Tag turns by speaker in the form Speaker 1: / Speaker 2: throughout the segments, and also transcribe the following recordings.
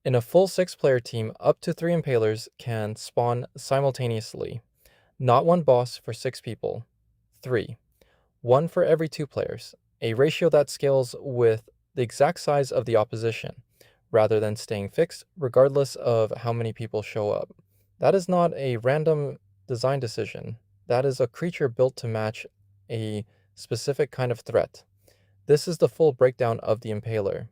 Speaker 1: In a full 6-player team, up to 3 Impalers can spawn simultaneously. Not one boss for 6 people. 3. 1 for every 2 players, a ratio that scales with the exact size of the opposition, rather than staying fixed regardless of how many people show up. That is not a random design decision. That is a creature built to match a specific kind of threat. This is the full breakdown of the Impaler.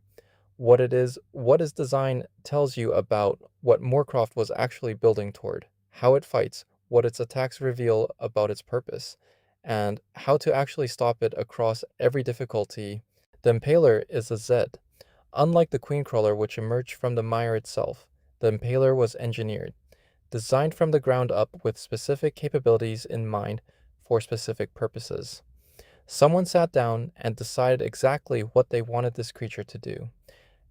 Speaker 1: What its design tells you about what Moorcroft was actually building toward, how it fights, what its attacks reveal about its purpose, and how to actually stop it across every difficulty. The Impaler is a Z. Unlike the Queen Crawler, which emerged from the mire itself, the Impaler was engineered, designed from the ground up with specific capabilities in mind for specific purposes. Someone sat down and decided exactly what they wanted this creature to do.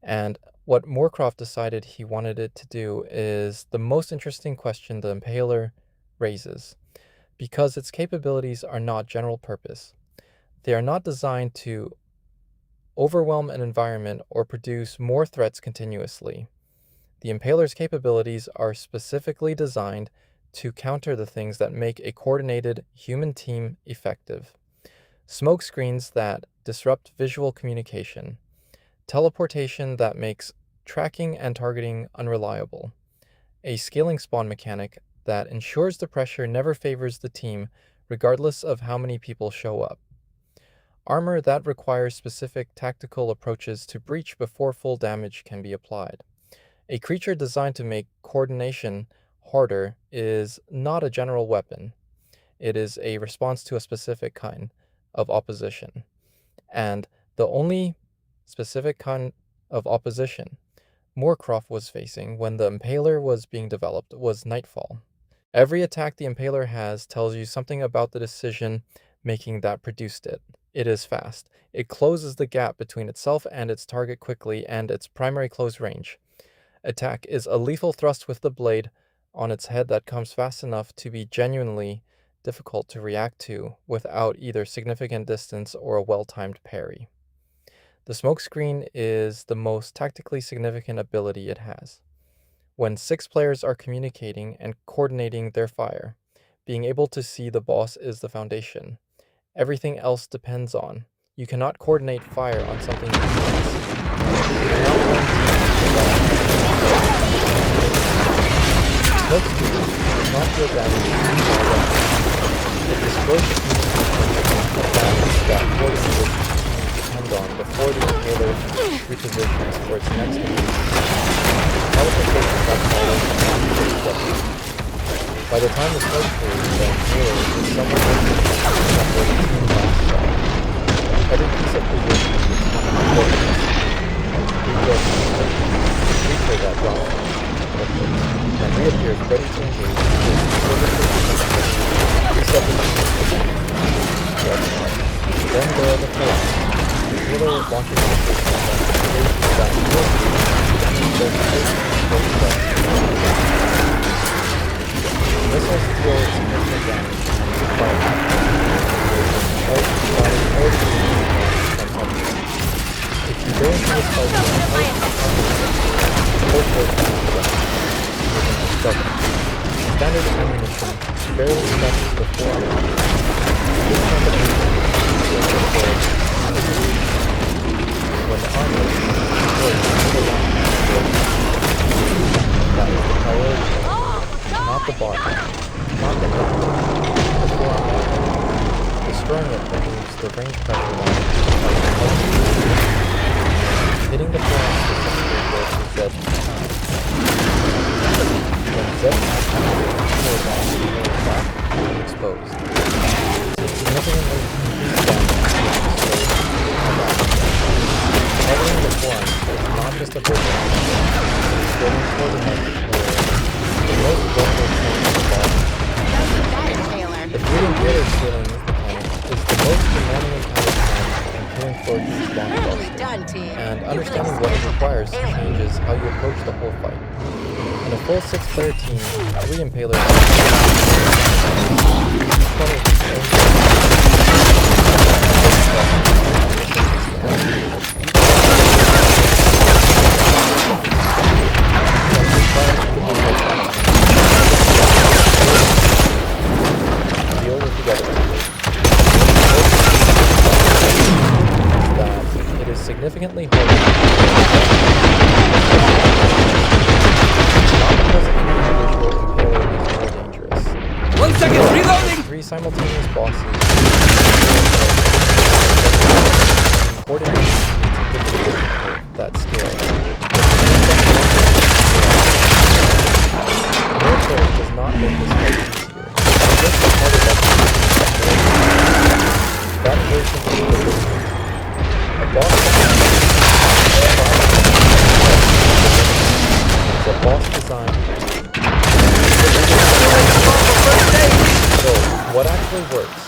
Speaker 1: And what Moorcroft decided he wanted it to do is the most interesting question the Impaler raises, because its capabilities are not general purpose. They are not designed to overwhelm an environment or produce more threats continuously. The Impaler's capabilities are specifically designed to counter the things that make a coordinated human team effective. Smokescreens that disrupt visual communication. Teleportation that makes tracking and targeting unreliable. A scaling spawn mechanic that ensures the pressure never favors the team regardless of how many people show up. Armor that requires specific tactical approaches to breach before full damage can be applied. A creature designed to make coordination harder is not a general weapon. It is a response to a specific kind of opposition. And the only specific kind of opposition Moorcroft was facing when the Impaler was being developed was Nightfall. Every attack the Impaler has tells you something about the decision making that produced it. It is fast. It closes the gap between itself and its target quickly, and its primary close range attack is a lethal thrust with the blade on its head that comes fast enough to be genuinely difficult to react to without either significant distance or a well-timed parry. The smokescreen is the most tactically significant ability it has. When 6 players are communicating and coordinating their fire, being able to see the boss is the foundation. Everything else depends on. You cannot coordinate fire on something you can't see. Smokescreen is not good damage. It destroys the communication of damage that coordinators depend on before the Impaler repositions for its next move. Teleportation that follows by the time the smoke clears, the Impaler is somewhat different from what the team last saw. Every piece of position is important. The creature that drops and reappears ready to engage then there are the forearm. The Impaler launches a system that missiles deal significant damage and fire. If you go into this fight standard ammunition barely touches the forearm. This combination when the armor is deployed to the line, that is the priority, not the body, not the head, the forearm. Destroying it removes the range pressure line hitting the forearm specifically where the Z when Z is back and exposed. Significantly increased damage targeting the forearm is not just a burden, it is going toward the head where the most vulnerable point of the body. The Mire Entity scaling mechanic is the most demanding encounter time and killing for each long cluster, and understanding what it requires changes how you approach the whole fight. In a full 6-player team, 3 Impalers significantly harder. Not because any individual impaler is more dangerous.
Speaker 2: 1 second, reloading!
Speaker 1: 3 simultaneous bosses coordinate that scale. Military does not make this fight easier. Just the harder that version is a boss design. So, what actually works?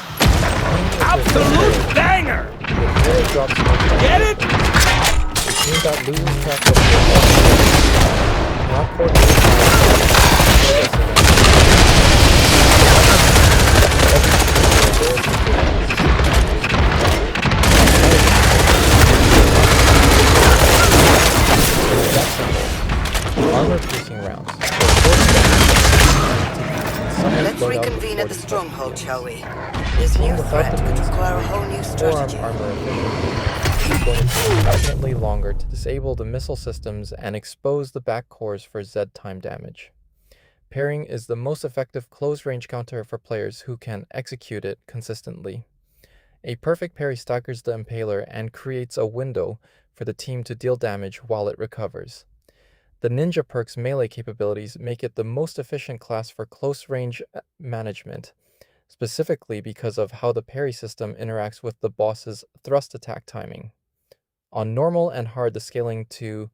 Speaker 2: Absolute banger! Get it?
Speaker 1: Means that losing track of not coordinated. Armor-piercing rounds.
Speaker 3: Let's reconvene at the stronghold, shall we? This new threat could require a whole new strategy.
Speaker 1: Forearm armor is going to take infinitely longer to disable the missile systems and expose the back cores for Z-time damage. Parrying is the most effective close-range counter for players who can execute it consistently. A perfect parry staggers the Impaler and creates a window for the team to deal damage while it recovers. The Ninja perk's melee capabilities make it the most efficient class for close-range management, specifically because of how the parry system interacts with the boss's thrust attack timing. On normal and hard, the scaling to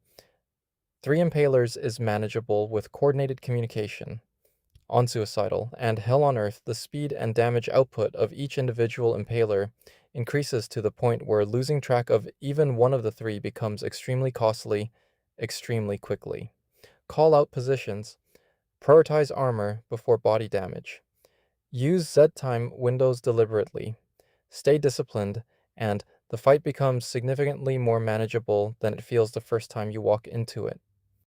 Speaker 1: 3 Impalers is manageable with coordinated communication. On Suicidal and Hell on Earth, the speed and damage output of each individual Impaler increases to the point where losing track of even one of the 3 becomes extremely costly, extremely quickly. Call out positions. Prioritize armor before body damage. Use Z-time windows deliberately. Stay disciplined, and the fight becomes significantly more manageable than it feels the first time you walk into it.